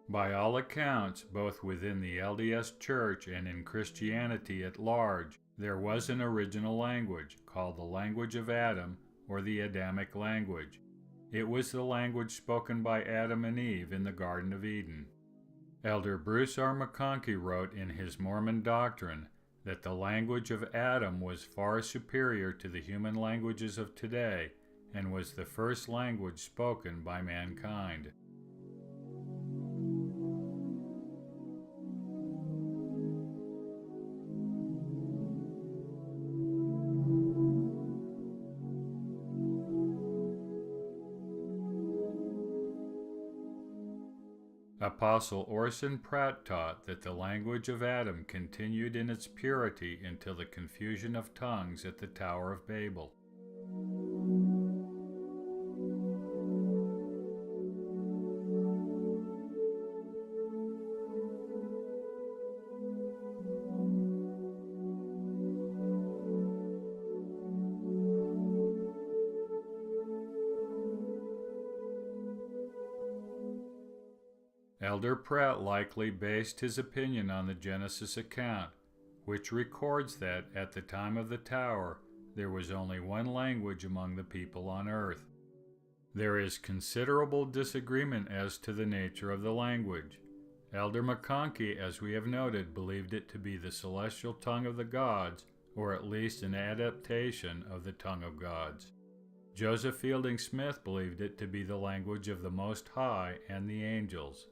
By all accounts, both within the LDS Church and in Christianity at large, there was an original language called the language of Adam, or the Adamic language. It was the language spoken by Adam and Eve in the Garden of Eden. Elder Bruce R. McConkie wrote in his Mormon Doctrine that the language of Adam was far superior to the human languages of today and was the first language spoken by mankind. Apostle Orson Pratt taught that the language of Adam continued in its purity until the confusion of tongues at the Tower of Babel. Elder Pratt likely based his opinion on the Genesis account, which records that at the time of the tower there was only one language among the people on earth. There is considerable disagreement as to the nature of the language. Elder McConkie, as we have noted, believed it to be the celestial tongue of the gods, or at least an adaptation of the tongue of gods. Joseph Fielding Smith believed it to be the language of the Most High and the angels.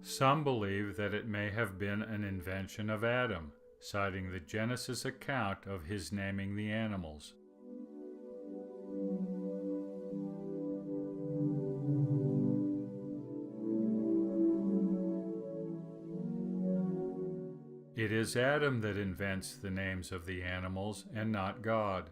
Some believe that it may have been an invention of Adam, citing the Genesis account of his naming the animals. It is Adam that invents the names of the animals and not God.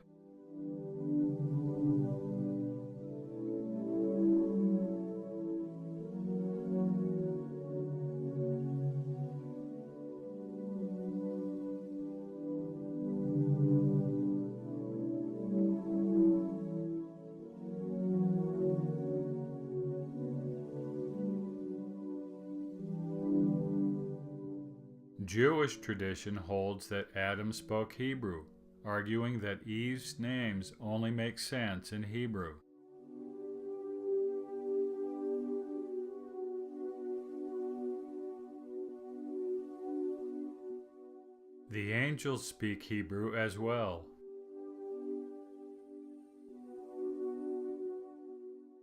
Jewish tradition holds that Adam spoke Hebrew, arguing that Eve's names only make sense in Hebrew. The angels speak Hebrew as well.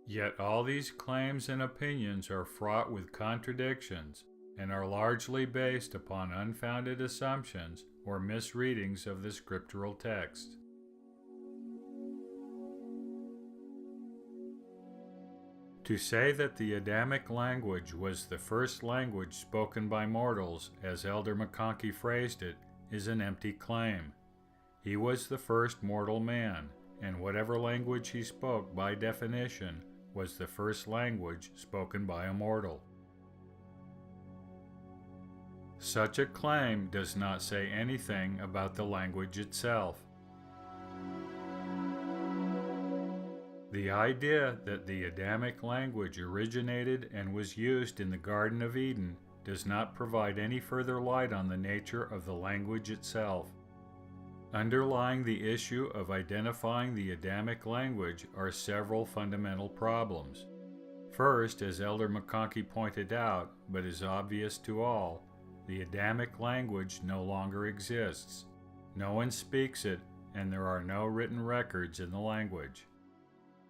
Yet all these claims and opinions are fraught with contradictions and are largely based upon unfounded assumptions or misreadings of the scriptural text. To say that the Adamic language was the first language spoken by mortals, as Elder McConkie phrased it, is an empty claim. He was the first mortal man, and whatever language he spoke by definition was the first language spoken by a mortal. Such a claim does not say anything about the language itself. The idea that the Adamic language originated and was used in the Garden of Eden does not provide any further light on the nature of the language itself. Underlying the issue of identifying the Adamic language are several fundamental problems. First, as Elder McConkie pointed out, but is obvious to all, the Adamic language no longer exists. No one speaks it, and there are no written records in the language.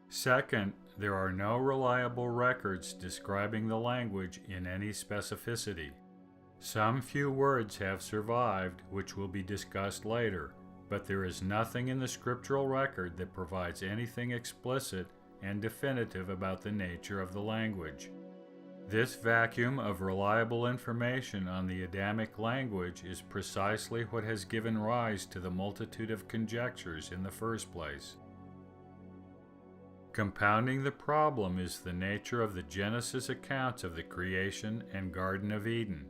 Second, there are no reliable records describing the language in any specificity. Some few words have survived, which will be discussed later, but there is nothing in the scriptural record that provides anything explicit and definitive about the nature of the language. This vacuum of reliable information on the Adamic language is precisely what has given rise to the multitude of conjectures in the first place. Compounding the problem is the nature of the Genesis accounts of the creation and Garden of Eden.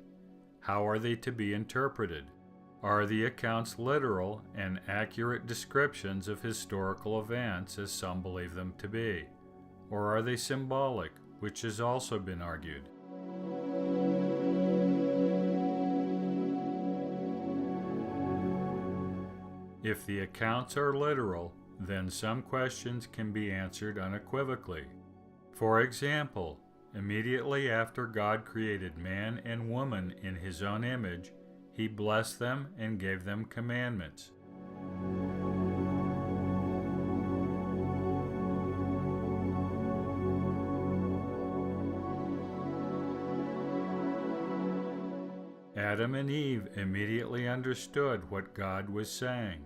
How are they to be interpreted? Are the accounts literal and accurate descriptions of historical events as some believe them to be? Or are they symbolic, which has also been argued? If the accounts are literal, then some questions can be answered unequivocally. For example, immediately after God created man and woman in His own image, He blessed them and gave them commandments. Adam and Eve immediately understood what God was saying.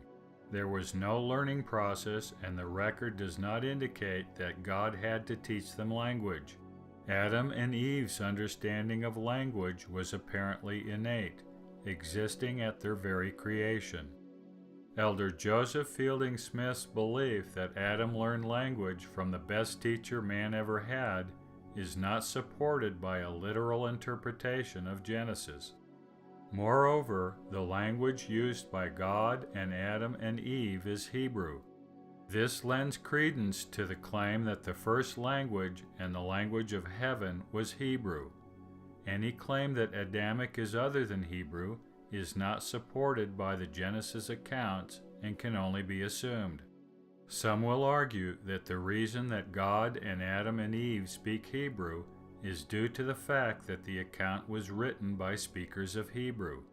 There was no learning process, and the record does not indicate that God had to teach them language. Adam and Eve's understanding of language was apparently innate, existing at their very creation. Elder Joseph Fielding Smith's belief that Adam learned language from the best teacher man ever had is not supported by a literal interpretation of Genesis. Moreover, the language used by God and Adam and Eve is Hebrew. This lends credence to the claim that the first language and the language of heaven was Hebrew. Any claim that Adamic is other than Hebrew is not supported by the Genesis accounts and can only be assumed. Some will argue that the reason that God and Adam and Eve speak Hebrew is due to the fact that the account was written by speakers of Hebrew.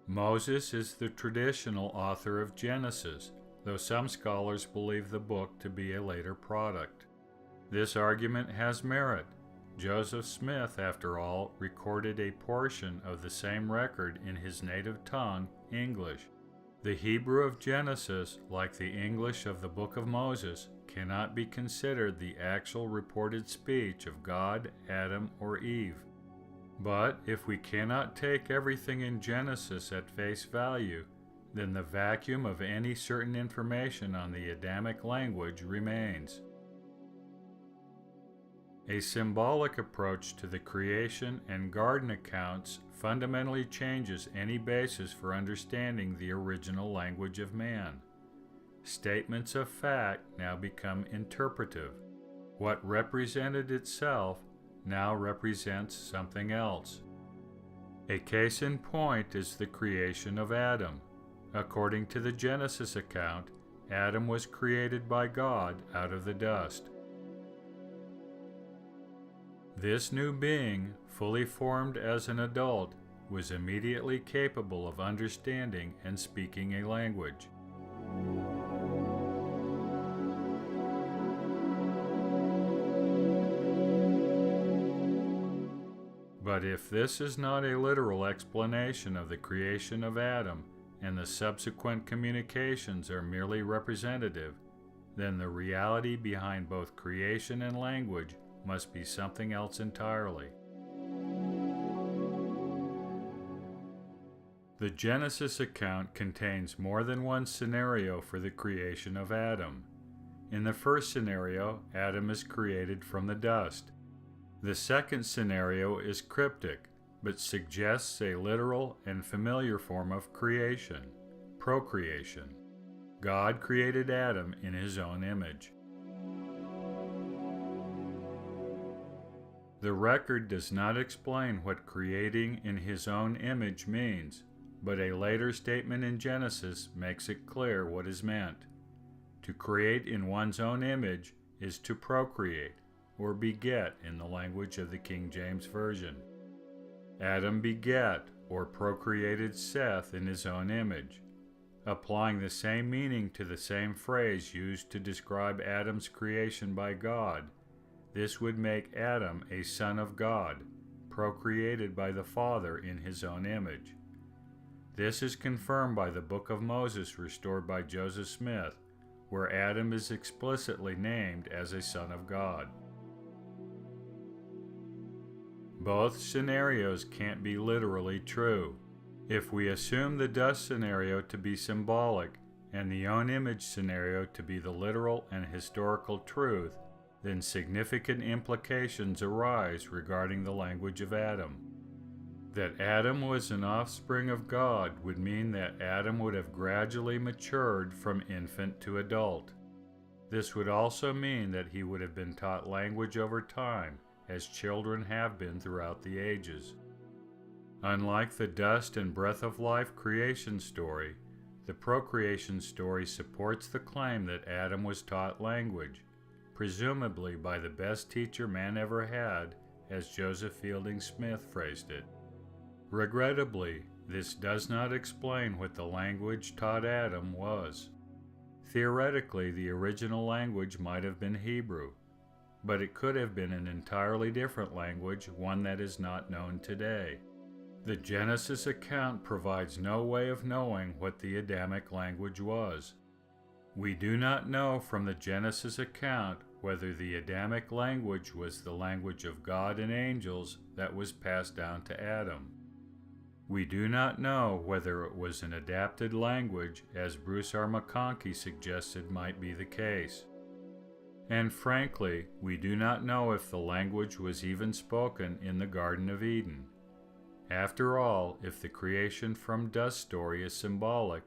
Moses is the traditional author of Genesis, though some scholars believe the book to be a later product. This argument has merit. Joseph Smith, after all, recorded a portion of the same record in his native tongue, English. The Hebrew of Genesis, like the English of the Book of Moses, cannot be considered the actual reported speech of God, Adam, or Eve. But if we cannot take everything in Genesis at face value, then the vacuum of any certain information on the Adamic language remains. A symbolic approach to the creation and garden accounts fundamentally changes any basis for understanding the original language of man. Statements of fact now become interpretive. What represented itself now represents something else. A case in point is the creation of Adam. According to the Genesis account, Adam was created by God out of the dust. This new being, fully formed as an adult, was immediately capable of understanding and speaking a language. But if this is not a literal explanation of the creation of Adam, and the subsequent communications are merely representative, then the reality behind both creation and language must be something else entirely. The Genesis account contains more than one scenario for the creation of Adam. In the first scenario, Adam is created from the dust. The second scenario is cryptic, but suggests a literal and familiar form of creation, procreation. God created Adam in His own image. The record does not explain what creating in His own image means, but a later statement in Genesis makes it clear what is meant. To create in one's own image is to procreate, or beget in the language of the King James Version. Adam begat, or procreated Seth in his own image. Applying the same meaning to the same phrase used to describe Adam's creation by God, this would make Adam a son of God, procreated by the Father in His own image. This is confirmed by the Book of Moses restored by Joseph Smith, where Adam is explicitly named as a son of God. Both scenarios can't be literally true. If we assume the dust scenario to be symbolic and the own image scenario to be the literal and historical truth, then significant implications arise regarding the language of Adam. That Adam was an offspring of God would mean that Adam would have gradually matured from infant to adult. This would also mean that he would have been taught language over time, as children have been throughout the ages. Unlike the dust and breath of life creation story, the procreation story supports the claim that Adam was taught language, presumably by the best teacher man ever had, as Joseph Fielding Smith phrased it. Regrettably, this does not explain what the language taught Adam was. Theoretically, the original language might have been Hebrew, but it could have been an entirely different language, one that is not known today. The Genesis account provides no way of knowing what the Adamic language was. We do not know from the Genesis account whether the Adamic language was the language of God and angels that was passed down to Adam. We do not know whether it was an adapted language, as Bruce R. McConkie suggested might be the case. And frankly, we do not know if the language was even spoken in the Garden of Eden. After all, if the creation from dust story is symbolic,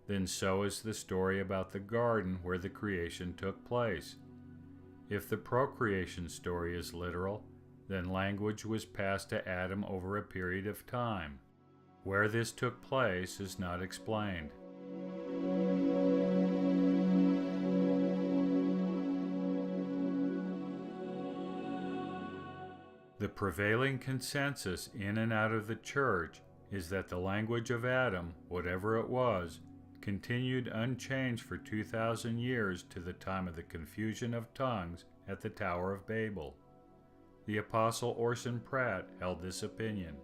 then so is the story about the garden where the creation took place. If the procreation story is literal, then language was passed to Adam over a period of time. Where this took place is not explained. The prevailing consensus in and out of the church is that the language of Adam, whatever it was, continued unchanged for 2,000 years to the time of the confusion of tongues at the Tower of Babel. The Apostle Orson Pratt held this opinion.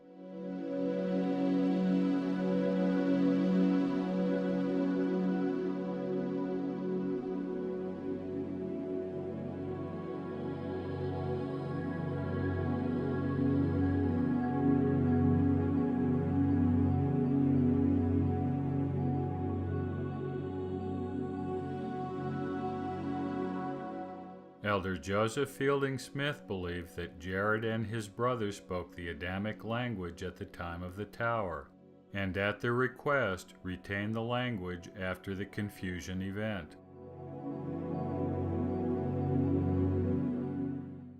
Elder Joseph Fielding Smith believed that Jared and his brothers spoke the Adamic language at the time of the tower, and at their request retained the language after the confusion event.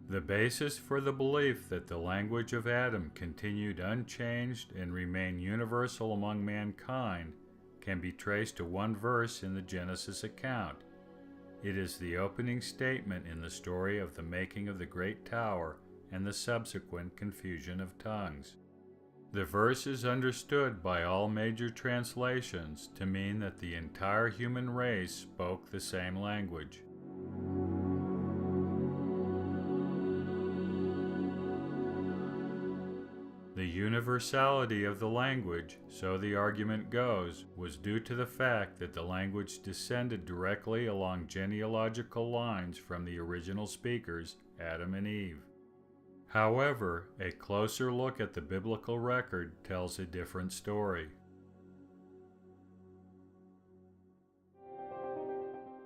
The basis for the belief that the language of Adam continued unchanged and remained universal among mankind can be traced to one verse in the Genesis account. It is the opening statement in the story of the making of the great tower and the subsequent confusion of tongues. The verse is understood by all major translations to mean that the entire human race spoke the same language. The universality of the language, so the argument goes, was due to the fact that the language descended directly along genealogical lines from the original speakers, Adam and Eve. However, a closer look at the biblical record tells a different story.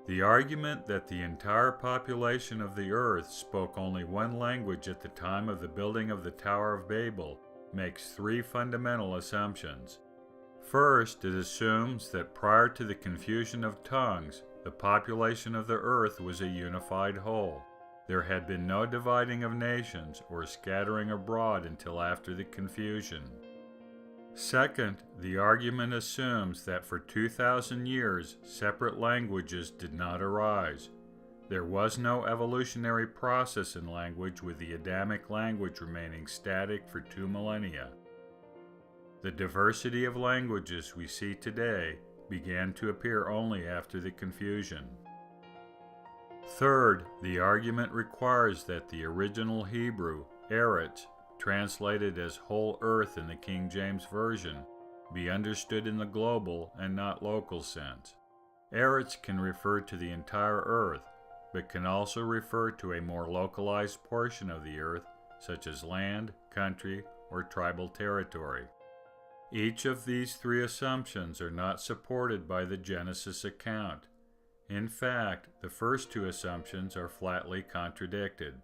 The argument that the entire population of the earth spoke only one language at the time of the building of the Tower of Babel makes three fundamental assumptions. First, it assumes that prior to the confusion of tongues, the population of the earth was a unified whole. There had been no dividing of nations or scattering abroad until after the confusion. Second, the argument assumes that for 2,000 years, separate languages did not arise. There was no evolutionary process in language, with the Adamic language remaining static for 2 millennia. The diversity of languages we see today began to appear only after the confusion. Third, the argument requires that the original Hebrew, Eretz, translated as whole earth in the King James Version, be understood in the global and not local sense. Eretz can refer to the entire earth, but can also refer to a more localized portion of the earth, such as land, country, or tribal territory. Each of these three assumptions are not supported by the Genesis account. In fact, the first two assumptions are flatly contradicted.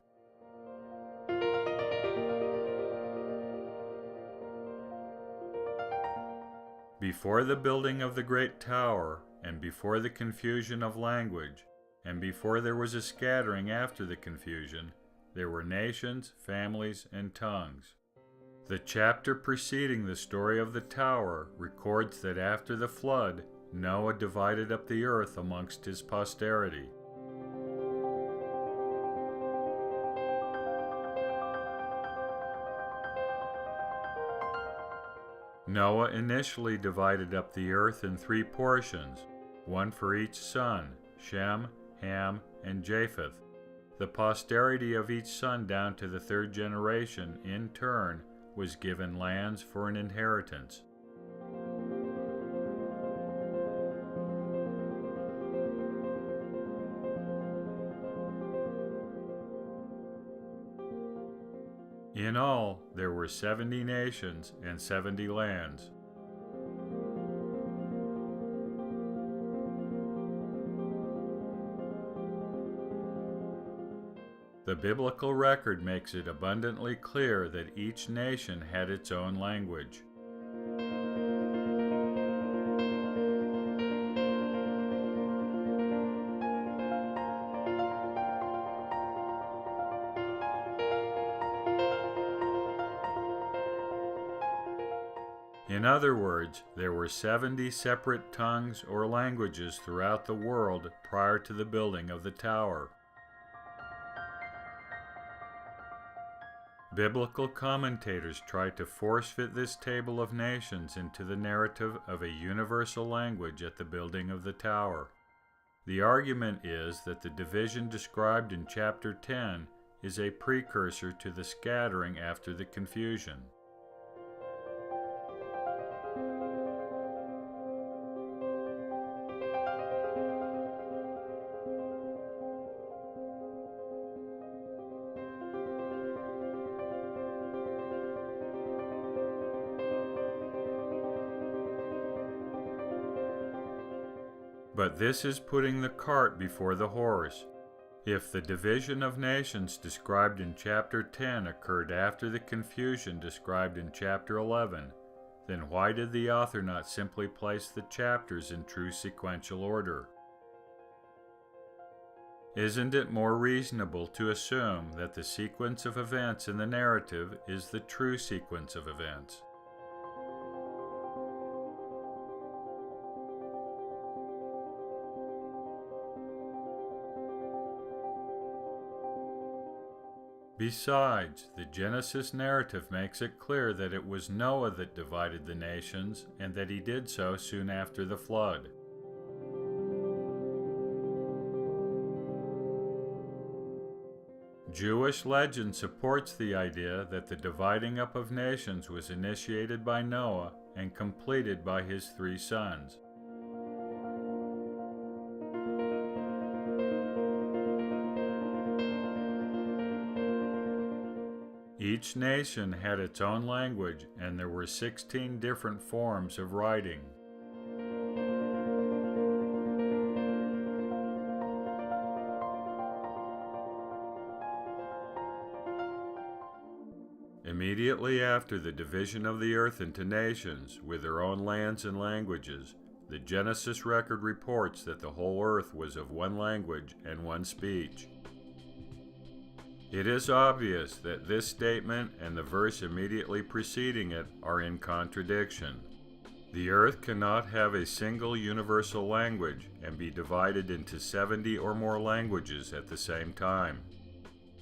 Before the building of the great tower, and before the confusion of language, and before there was a scattering after the confusion, there were nations, families, and tongues. The chapter preceding the story of the tower records that after the flood, Noah divided up the earth amongst his posterity. Noah initially divided up the earth in 3 portions, one for each son, Shem, Ham, and Japheth. The posterity of each son down to the 3rd generation, in turn, was given lands for an inheritance. In all, there were 70 nations and 70 lands. The biblical record makes it abundantly clear that each nation had its own language. In other words, there were 70 separate tongues or languages throughout the world prior to the building of the tower. Biblical commentators try to force-fit this table of nations into the narrative of a universal language at the building of the tower. The argument is that the division described in chapter 10 is a precursor to the scattering after the confusion. But this is putting the cart before the horse. If the division of nations described in chapter 10 occurred after the confusion described in chapter 11, then why did the author not simply place the chapters in true sequential order? Isn't it more reasonable to assume that the sequence of events in the narrative is the true sequence of events? Besides, the Genesis narrative makes it clear that it was Noah that divided the nations, and that he did so soon after the flood. Jewish legend supports the idea that the dividing up of nations was initiated by Noah and completed by his 3 sons. Each nation had its own language, and there were 16 different forms of writing. Immediately after the division of the earth into nations, with their own lands and languages, the Genesis record reports that the whole earth was of one language and one speech. It is obvious that this statement and the verse immediately preceding it are in contradiction. The earth cannot have a single universal language and be divided into 70 or more languages at the same time.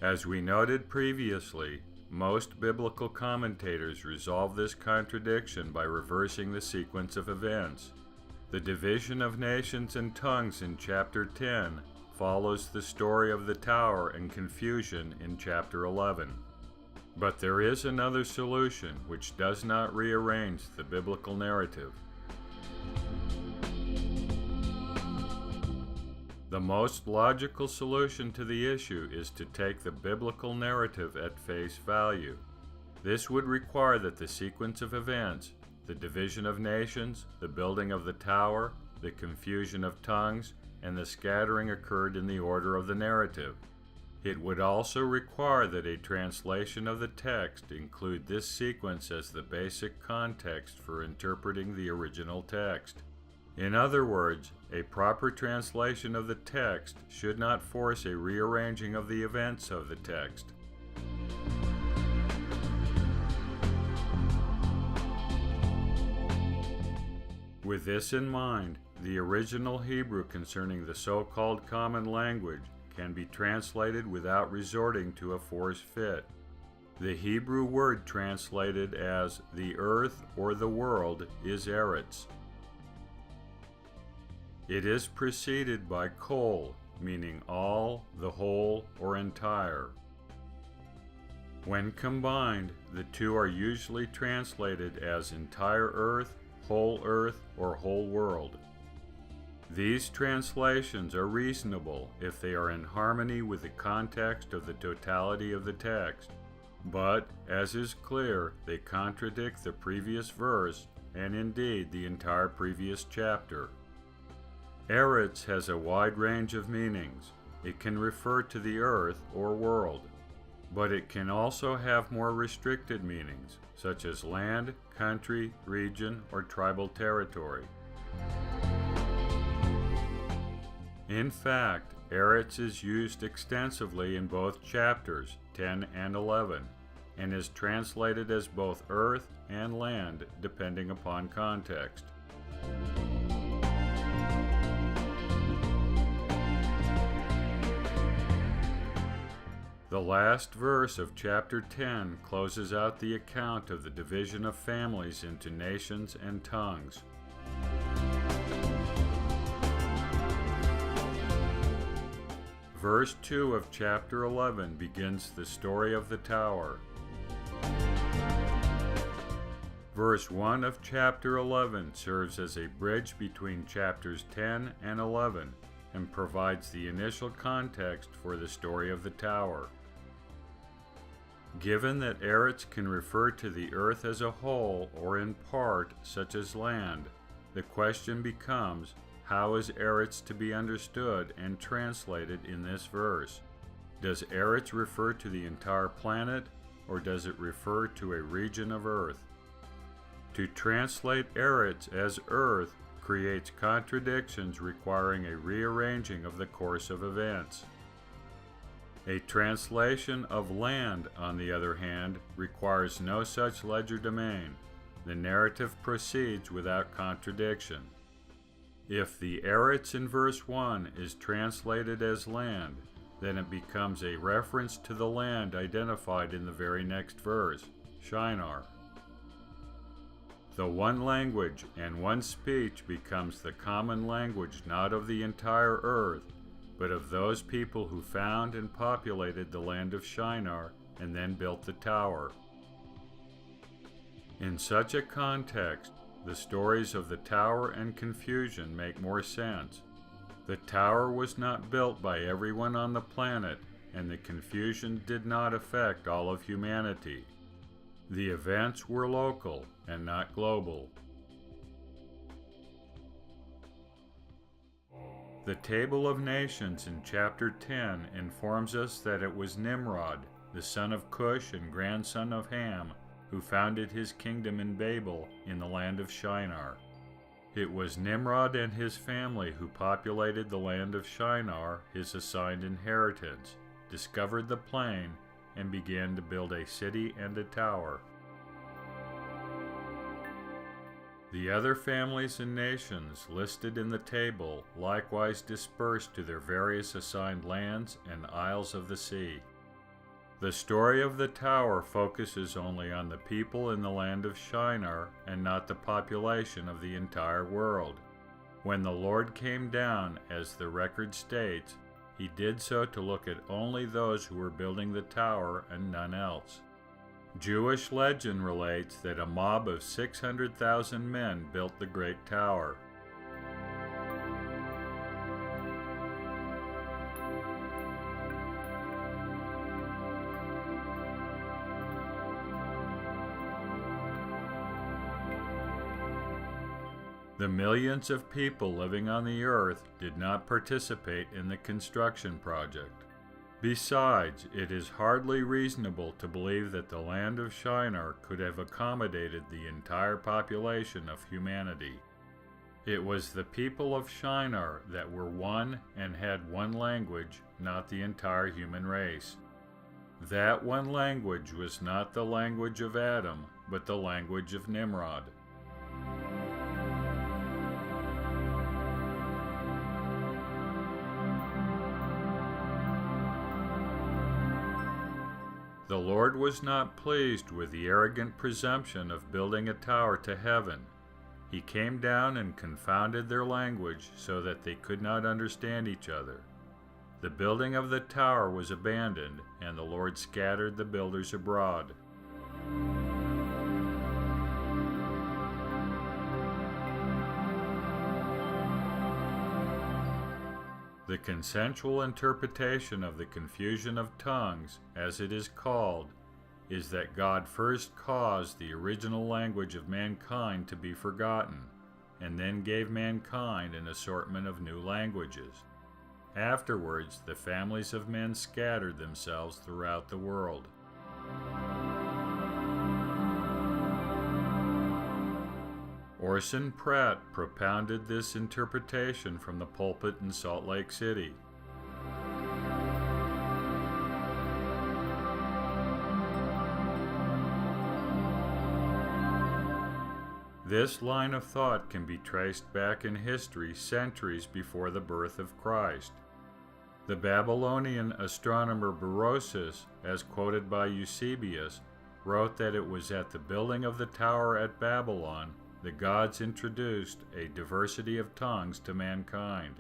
As we noted previously, most biblical commentators resolve this contradiction by reversing the sequence of events. The division of nations and tongues in chapter 10 follows the story of the tower and confusion in chapter 11. But there is another solution which does not rearrange the biblical narrative. The most logical solution to the issue is to take the biblical narrative at face value. This would require that the sequence of events, the division of nations, the building of the tower, the confusion of tongues, and the scattering occurred in the order of the narrative. It would also require that a translation of the text include this sequence as the basic context for interpreting the original text. In other words, a proper translation of the text should not force a rearranging of the events of the text. With this in mind, the original Hebrew concerning the so-called common language can be translated without resorting to a force fit. The Hebrew word translated as the earth or the world is Eretz. It is preceded by kol, meaning all, the whole, or entire. When combined, the two are usually translated as entire earth, or whole world. These translations are reasonable if they are in harmony with the context of the totality of the text, but, as is clear, they contradict the previous verse and indeed the entire previous chapter. Eretz has a wide range of meanings. It can refer to the earth or world, but it can also have more restricted meanings, such as land, country, region, or tribal territory. In fact, Eretz is used extensively in both chapters 10 and 11, and is translated as both earth and land depending upon context. The last verse of chapter 10 closes out the account of the division of families into nations and tongues. Verse 2 of chapter 11 begins the story of the tower. Verse 1 of chapter 11 serves as a bridge between chapters 10 and 11 and provides the initial context for the story of the tower. Given that Eretz can refer to the earth as a whole or in part, such as land, the question becomes, how is Eretz to be understood and translated in this verse? Does Eretz refer to the entire planet, or does it refer to a region of earth? To translate Eretz as earth creates contradictions requiring a rearranging of the course of events. A translation of land, on the other hand, requires no such legerdemain. The narrative proceeds without contradiction. If the Eretz in verse 1 is translated as land, then it becomes a reference to the land identified in the very next verse, Shinar. The one language and one speech becomes the common language not of the entire earth, but of those people who found and populated the land of Shinar and then built the tower. In such a context, the stories of the tower and confusion make more sense. The tower was not built by everyone on the planet, and the confusion did not affect all of humanity. The events were local and not global. The Table of Nations in chapter 10 informs us that it was Nimrod, the son of Cush and grandson of Ham, who founded his kingdom in Babel in the land of Shinar. It was Nimrod and his family who populated the land of Shinar, his assigned inheritance, discovered the plain, and began to build a city and a tower. The other families and nations listed in the table likewise dispersed to their various assigned lands and isles of the sea. The story of the tower focuses only on the people in the land of Shinar and not the population of the entire world. When the Lord came down, as the record states, he did so to look at only those who were building the tower and none else. Jewish legend relates that a mob of 600,000 men built the great tower. The millions of people living on the earth did not participate in the construction project. Besides, it is hardly reasonable to believe that the land of Shinar could have accommodated the entire population of humanity. It was the people of Shinar that were one and had one language, not the entire human race. That one language was not the language of Adam, but the language of Nimrod. The Lord was not pleased with the arrogant presumption of building a tower to heaven. He came down and confounded their language so that they could not understand each other. The building of the tower was abandoned, and the Lord scattered the builders abroad. The consensual interpretation of the confusion of tongues, as it is called, is that God first caused the original language of mankind to be forgotten, and then gave mankind an assortment of new languages. Afterwards, the families of men scattered themselves throughout the world. Orson Pratt propounded this interpretation from the pulpit in Salt Lake City. This line of thought can be traced back in history centuries before the birth of Christ. The Babylonian astronomer Berosus, as quoted by Eusebius, wrote that it was at the building of the tower at Babylon the gods introduced a diversity of tongues to mankind.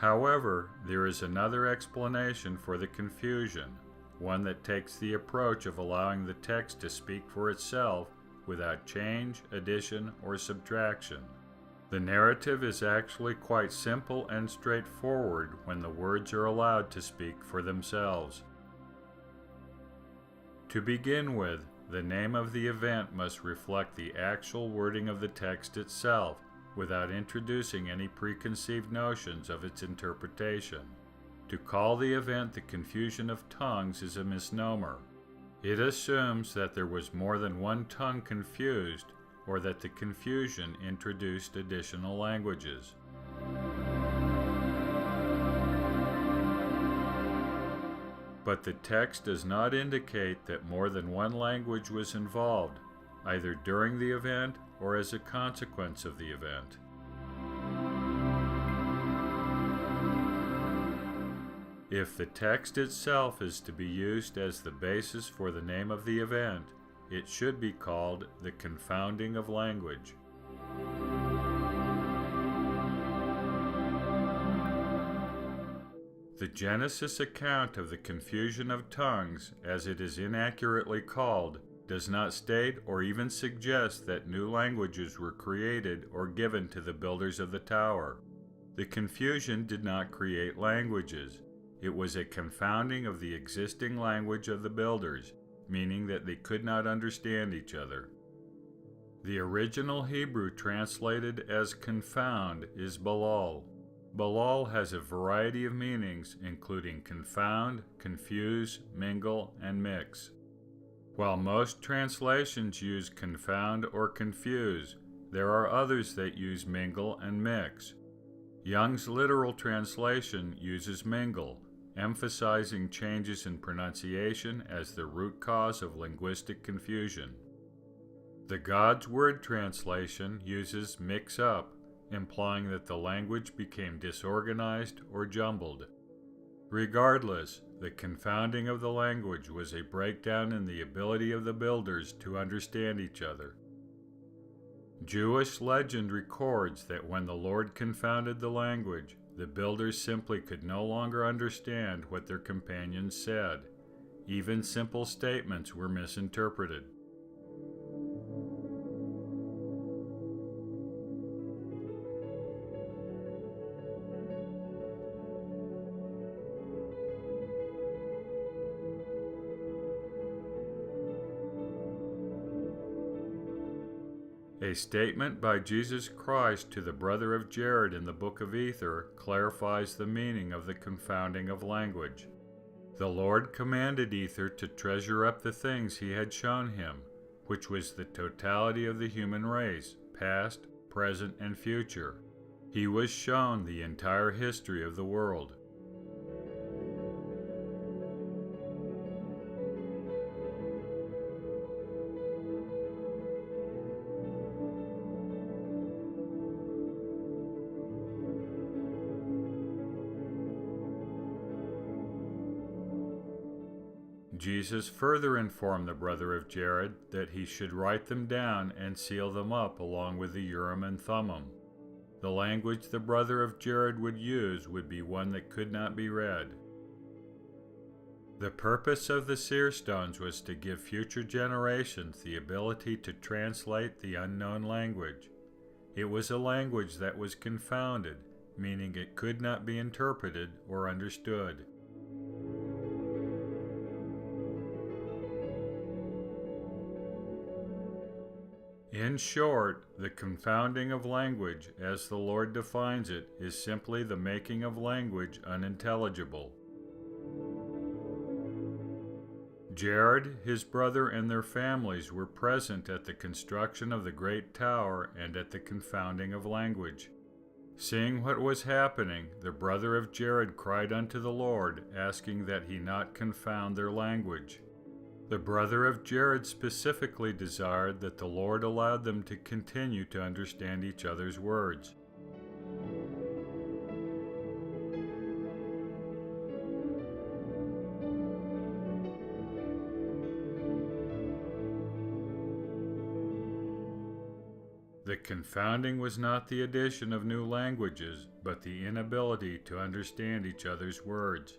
However, there is another explanation for the confusion, one that takes the approach of allowing the text to speak for itself without change, addition, or subtraction. The narrative is actually quite simple and straightforward when the words are allowed to speak for themselves. To begin with, the name of the event must reflect the actual wording of the text itself, without introducing any preconceived notions of its interpretation. To call the event the confusion of tongues is a misnomer. It assumes that there was more than one tongue confused, or that the confusion introduced additional languages. But the text does not indicate that more than one language was involved, either during the event or as a consequence of the event. If the text itself is to be used as the basis for the name of the event, it should be called the confounding of language. The Genesis account of the confusion of tongues, as it is inaccurately called, does not state or even suggest that new languages were created or given to the builders of the tower. The confusion did not create languages. It was a confounding of the existing language of the builders, meaning that they could not understand each other. The original Hebrew translated as confound is balal. Balal has a variety of meanings, including confound, confuse, mingle, and mix. While most translations use confound or confuse, there are others that use mingle and mix. Young's literal translation uses mingle, emphasizing changes in pronunciation as the root cause of linguistic confusion. The God's Word translation uses mix up, implying that the language became disorganized or jumbled. Regardless, the confounding of the language was a breakdown in the ability of the builders to understand each other. Jewish legend records that when the Lord confounded the language, the builders simply could no longer understand what their companions said. Even simple statements were misinterpreted. A statement by Jesus Christ to the brother of Jared in the book of Ether clarifies the meaning of the confounding of language. The Lord commanded Ether to treasure up the things he had shown him, which was the totality of the human race, past, present, and future. He was shown the entire history of the world. Jesus further informed the brother of Jared that he should write them down and seal them up along with the Urim and Thummim. The language the brother of Jared would use would be one that could not be read. The purpose of the seer stones was to give future generations the ability to translate the unknown language. It was a language that was confounded, meaning it could not be interpreted or understood. In short, the confounding of language, as the Lord defines it, is simply the making of language unintelligible. Jared, his brother, and their families were present at the construction of the great tower and at the confounding of language. Seeing what was happening, the brother of Jared cried unto the Lord, asking that he not confound their language. The brother of Jared specifically desired that the Lord allowed them to continue to understand each other's words. The confounding was not the addition of new languages, but the inability to understand each other's words.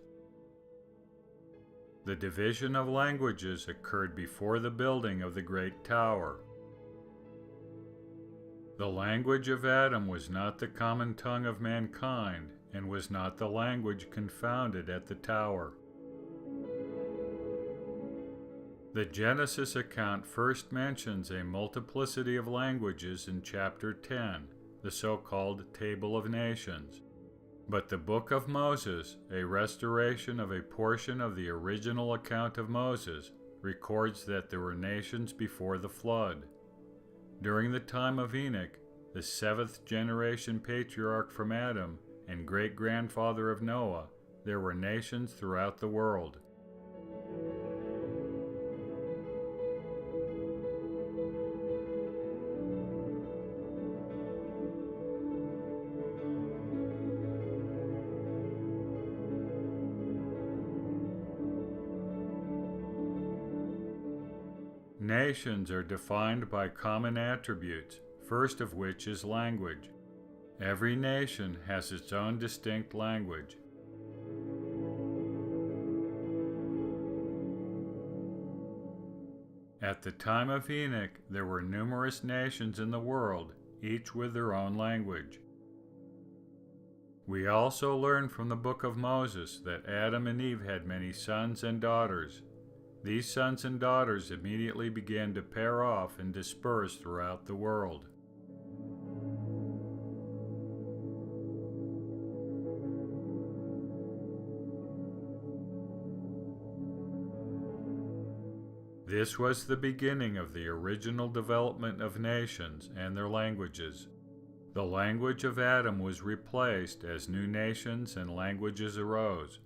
The division of languages occurred before the building of the great tower. The language of Adam was not the common tongue of mankind, and was not the language confounded at the tower. The Genesis account first mentions a multiplicity of languages in chapter 10, the so-called Table of Nations. But the Book of Moses, a restoration of a portion of the original account of Moses, records that there were nations before the flood. During the time of Enoch, the seventh generation patriarch from Adam and great-grandfather of Noah, there were nations throughout the world. Nations are defined by common attributes, first of which is language. Every nation has its own distinct language. At the time of Enoch, there were numerous nations in the world, each with their own language. We also learn from the Book of Moses that Adam and Eve had many sons and daughters. These sons and daughters immediately began to pair off and disperse throughout the world. This was the beginning of the original development of nations and their languages. The language of Adam was replaced as new nations and languages arose.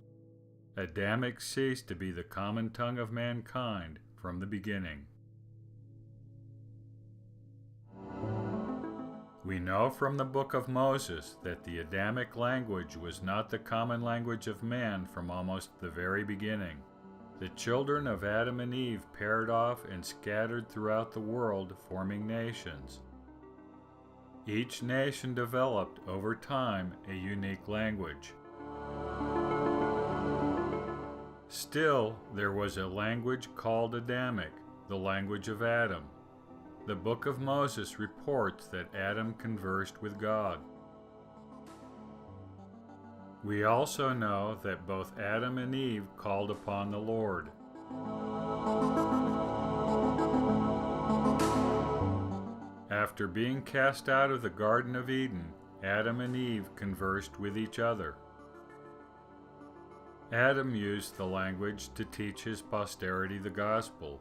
Adamic ceased to be the common tongue of mankind from the beginning. We know from the Book of Moses that the Adamic language was not the common language of man from almost the very beginning. The children of Adam and Eve paired off and scattered throughout the world, forming nations. Each nation developed over time a unique language. Still, there was a language called Adamic, the language of Adam. The Book of Moses reports that Adam conversed with God. We also know that both Adam and Eve called upon the Lord. After being cast out of the Garden of Eden, Adam and Eve conversed with each other. Adam used the language to teach his posterity the gospel.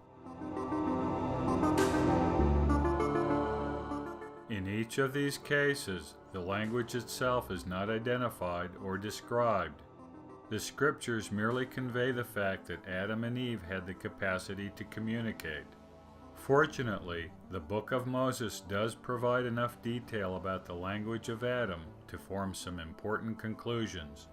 In each of these cases, the language itself is not identified or described. The scriptures merely convey the fact that Adam and Eve had the capacity to communicate. Fortunately, the Book of Moses does provide enough detail about the language of Adam to form some important conclusions.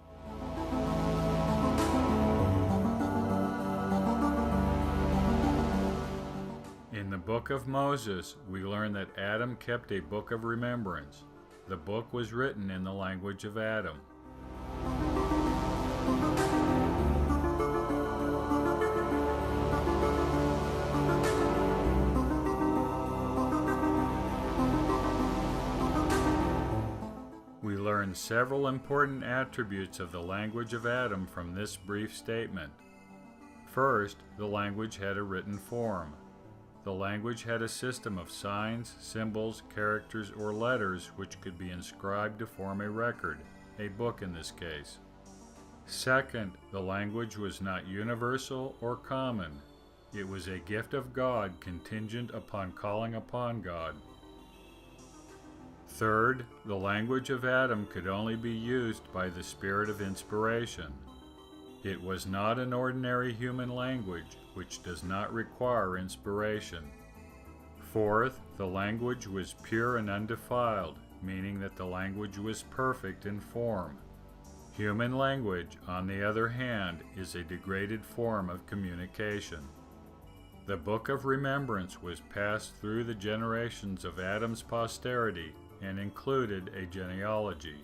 In the Book of Moses, we learn that Adam kept a book of remembrance. The book was written in the language of Adam. We learn several important attributes of the language of Adam from this brief statement. First, the language had a written form. The language had a system of signs, symbols, characters, or letters which could be inscribed to form a record, a book in this case. Second, the language was not universal or common. It was a gift of God contingent upon calling upon God. Third, the language of Adam could only be used by the spirit of inspiration. It was not an ordinary human language, which does not require inspiration. Fourth, the language was pure and undefiled, meaning that the language was perfect in form. Human language, on the other hand, is a degraded form of communication. The Book of Remembrance was passed through the generations of Adam's posterity and included a genealogy.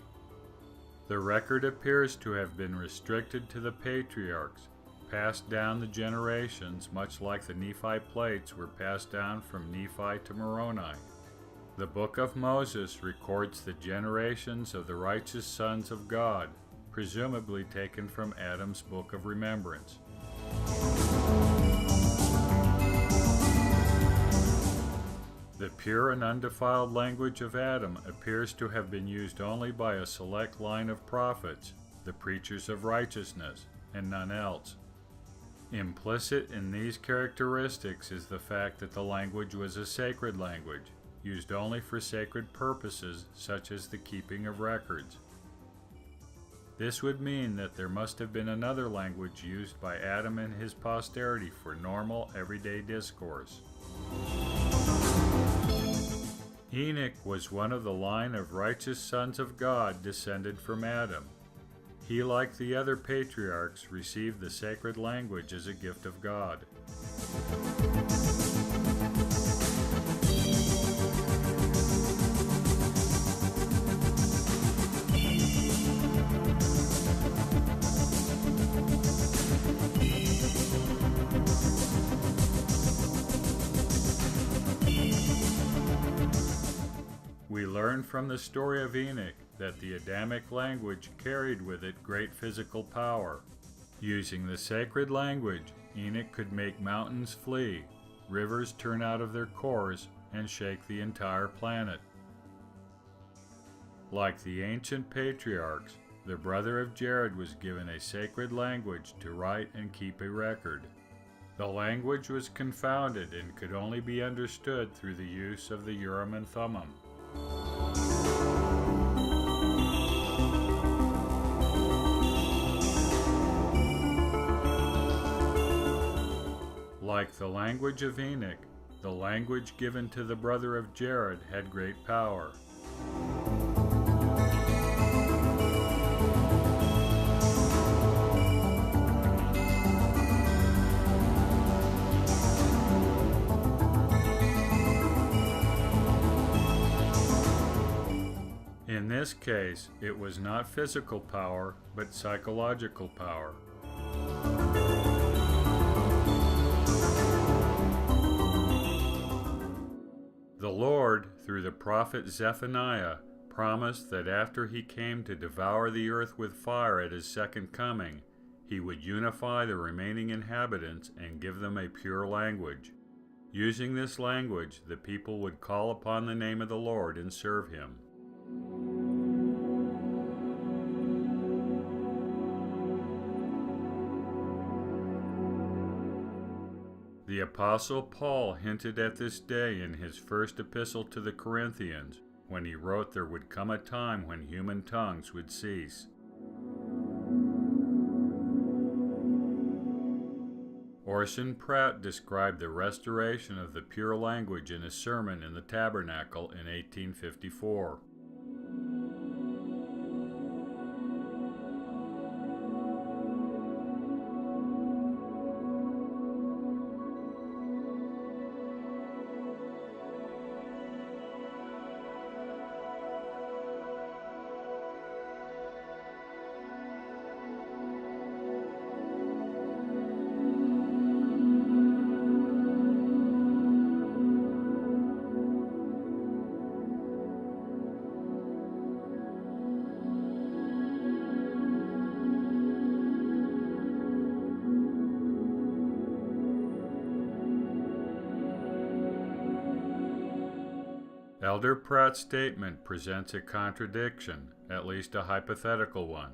The record appears to have been restricted to the patriarchs, passed down the generations much like the Nephi plates were passed down from Nephi to Moroni. The Book of Moses records the generations of the righteous sons of God, presumably taken from Adam's Book of Remembrance. The pure and undefiled language of Adam appears to have been used only by a select line of prophets, the preachers of righteousness, and none else. Implicit in these characteristics is the fact that the language was a sacred language, used only for sacred purposes such as the keeping of records. This would mean that there must have been another language used by Adam and his posterity for normal, everyday discourse. Enoch was one of the line of righteous sons of God descended from Adam. He, like the other patriarchs, received the sacred language as a gift of God. We learn from the story of Enoch that the Adamic language carried with it great physical power. Using the sacred language, Enoch could make mountains flee, rivers turn out of their course, and shake the entire planet. Like the ancient patriarchs, the brother of Jared was given a sacred language to write and keep a record. The language was confounded and could only be understood through the use of the Urim and Thummim. Like the language of Enoch, the language given to the brother of Jared had great power. this case, it was not physical power, but psychological power. The Lord, through the prophet Zephaniah, promised that after he came to devour the earth with fire at his second coming, he would unify the remaining inhabitants and give them a pure language. Using this language, the people would call upon the name of the Lord and serve him. The Apostle Paul hinted at this day in his first epistle to the Corinthians, when he wrote there would come a time when human tongues would cease. Orson Pratt described the restoration of the pure language in a sermon in the Tabernacle in 1854. Elder Pratt's statement presents a contradiction, at least a hypothetical one.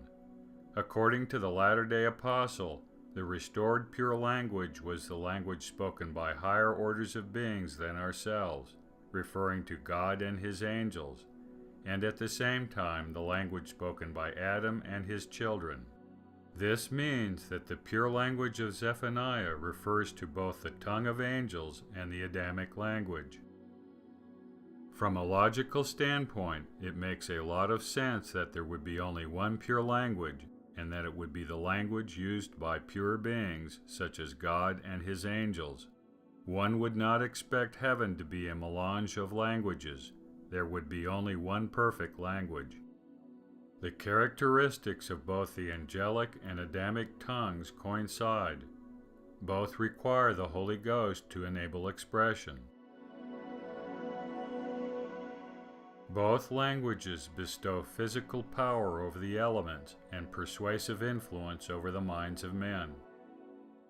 According to the Latter-day Apostle, the restored pure language was the language spoken by higher orders of beings than ourselves, referring to God and his angels, and at the same time the language spoken by Adam and his children. This means that the pure language of Zephaniah refers to both the tongue of angels and the Adamic language. From a logical standpoint, it makes a lot of sense that there would be only one pure language, and that it would be the language used by pure beings, such as God and his angels. One would not expect heaven to be a melange of languages. There would be only one perfect language. The characteristics of both the angelic and Adamic tongues coincide. Both require the Holy Ghost to enable expression. Both languages bestow physical power over the elements and persuasive influence over the minds of men.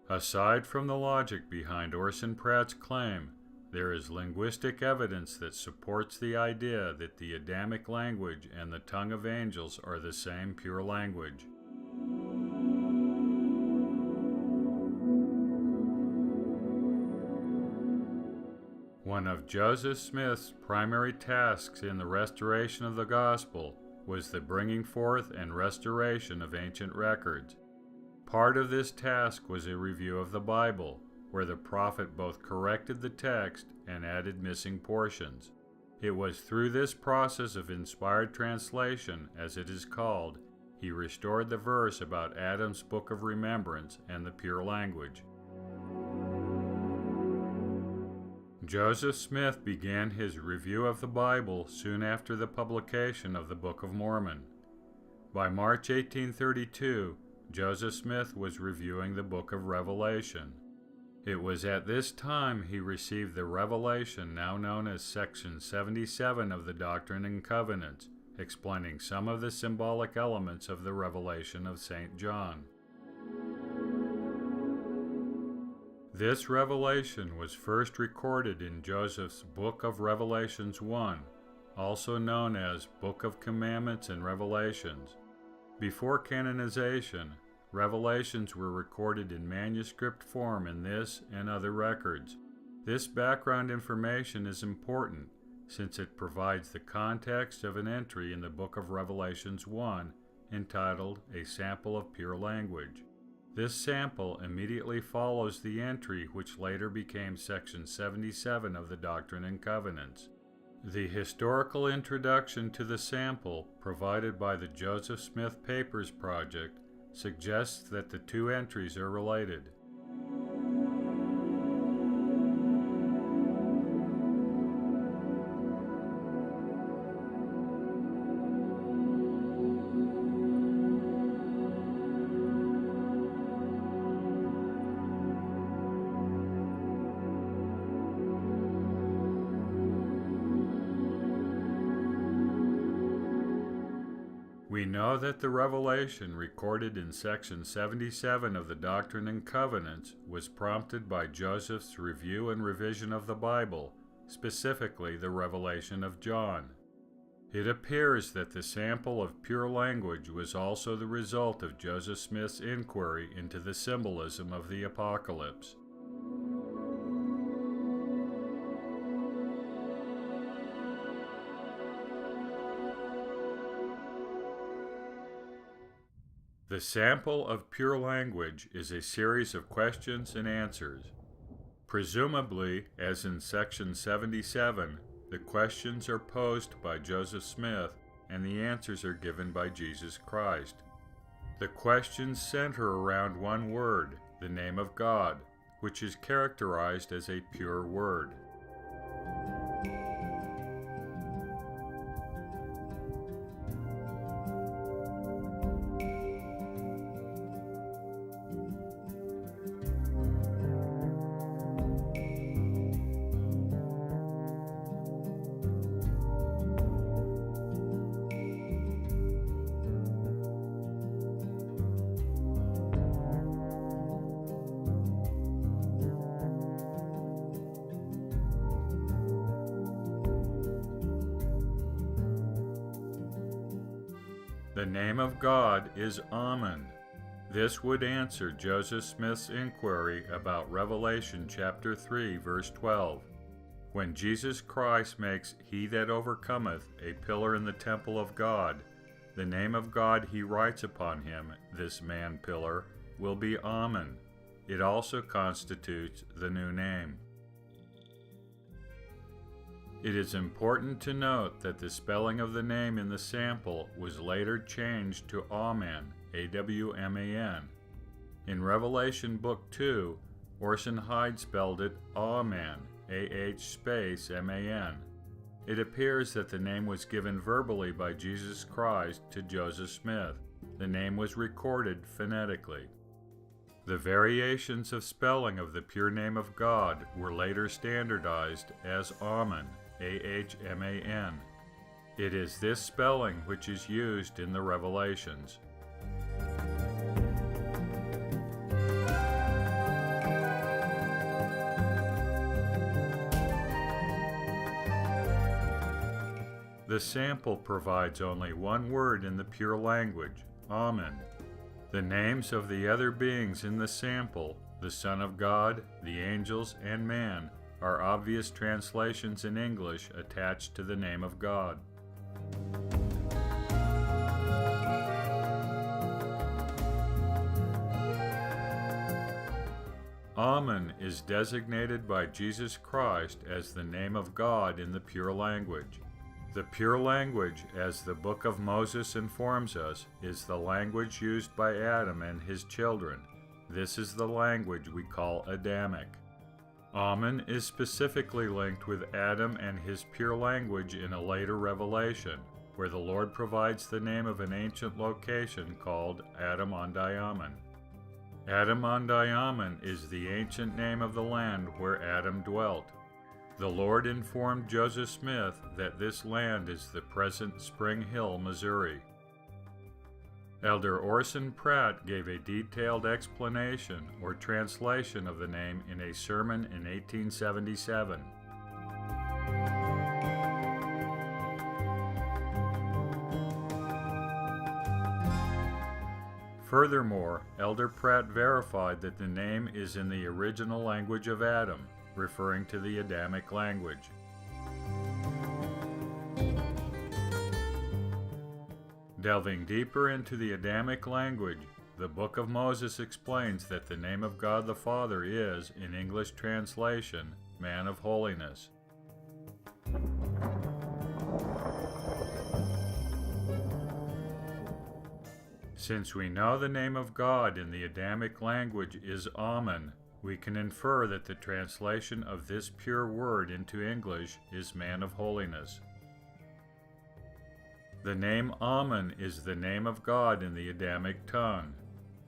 Aside from the logic behind Orson Pratt's claim, there is linguistic evidence that supports the idea that the Adamic language and the tongue of angels are the same pure language. One of Joseph Smith's primary tasks in the restoration of the gospel was the bringing forth and restoration of ancient records. Part of this task was a review of the Bible, where the prophet both corrected the text and added missing portions. It was through this process of inspired translation, as it is called, he restored the verse about Adam's book of remembrance and the pure language. Joseph Smith began his review of the Bible soon after the publication of the Book of Mormon. By March 1832, Joseph Smith was reviewing the Book of Revelation. It was at this time he received the revelation now known as Section 77 of the Doctrine and Covenants, explaining some of the symbolic elements of the revelation of St. John. This revelation was first recorded in Joseph's Book of Revelations 1, also known as Book of Commandments and Revelations. Before canonization, revelations were recorded in manuscript form in this and other records. This background information is important since it provides the context of an entry in the Book of Revelations 1 entitled A Sample of Pure Language. This sample immediately follows the entry which later became Section 77 of the Doctrine and Covenants. The historical introduction to the sample provided by the Joseph Smith Papers Project suggests that the two entries are related. We know that the revelation recorded in section 77 of the Doctrine and Covenants was prompted by Joseph's review and revision of the Bible, specifically the revelation of John. It appears that the sample of pure language was also the result of Joseph Smith's inquiry into the symbolism of the Apocalypse. The sample of pure language is a series of questions and answers. Presumably, as in section 77, the questions are posed by Joseph Smith and the answers are given by Jesus Christ. The questions center around one word, the name of God, which is characterized as a pure word. The name of God is Amen. This would answer Joseph Smith's inquiry about Revelation chapter 3, verse 12. When Jesus Christ makes he that overcometh a pillar in the temple of God, the name of God he writes upon him, this man-pillar, will be Amen. It also constitutes the new name. It is important to note that the spelling of the name in the sample was later changed to Amen, A-W-M-A-N. In Revelation Book 2, Orson Hyde spelled it Amen, A-H-M-A-N. It appears that the name was given verbally by Jesus Christ to Joseph Smith. The name was recorded phonetically. The variations of spelling of the pure name of God were later standardized as Amen, A-H-M-A-N. It is this spelling which is used in the Revelations. The sample provides only one word in the pure language, Amen. The names of the other beings in the sample, the Son of God, the angels, and man, are obvious translations in English attached to the name of God. Amen is designated by Jesus Christ as the name of God in the pure language. The pure language, as the Book of Moses informs us, is the language used by Adam and his children. This is the language we call Adamic. Amen is specifically linked with Adam and his pure language in a later revelation, where the Lord provides the name of an ancient location called Adam-ondi-ahman. Adam-ondi-ahman is the ancient name of the land where Adam dwelt. The Lord informed Joseph Smith that this land is the present Spring Hill, Missouri. Elder Orson Pratt gave a detailed explanation or translation of the name in a sermon in 1877. Furthermore, Elder Pratt verified that the name is in the original language of Adam, referring to the Adamic language. Delving deeper into the Adamic language, the Book of Moses explains that the name of God the Father is, in English translation, Man of Holiness. Since we know the name of God in the Adamic language is Amen, we can infer that the translation of this pure word into English is Man of Holiness. The name Amen is the name of God in the Adamic tongue,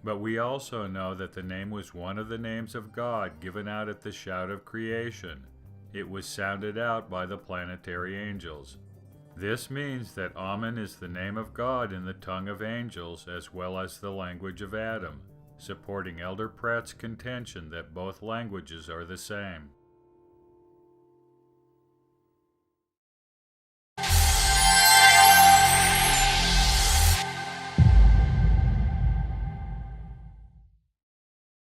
but we also know that the name was one of the names of God given out at the shout of creation. It was sounded out by the planetary angels. This means that Ahman is the name of God in the tongue of angels as well as the language of Adam, supporting Elder Pratt's contention that both languages are the same.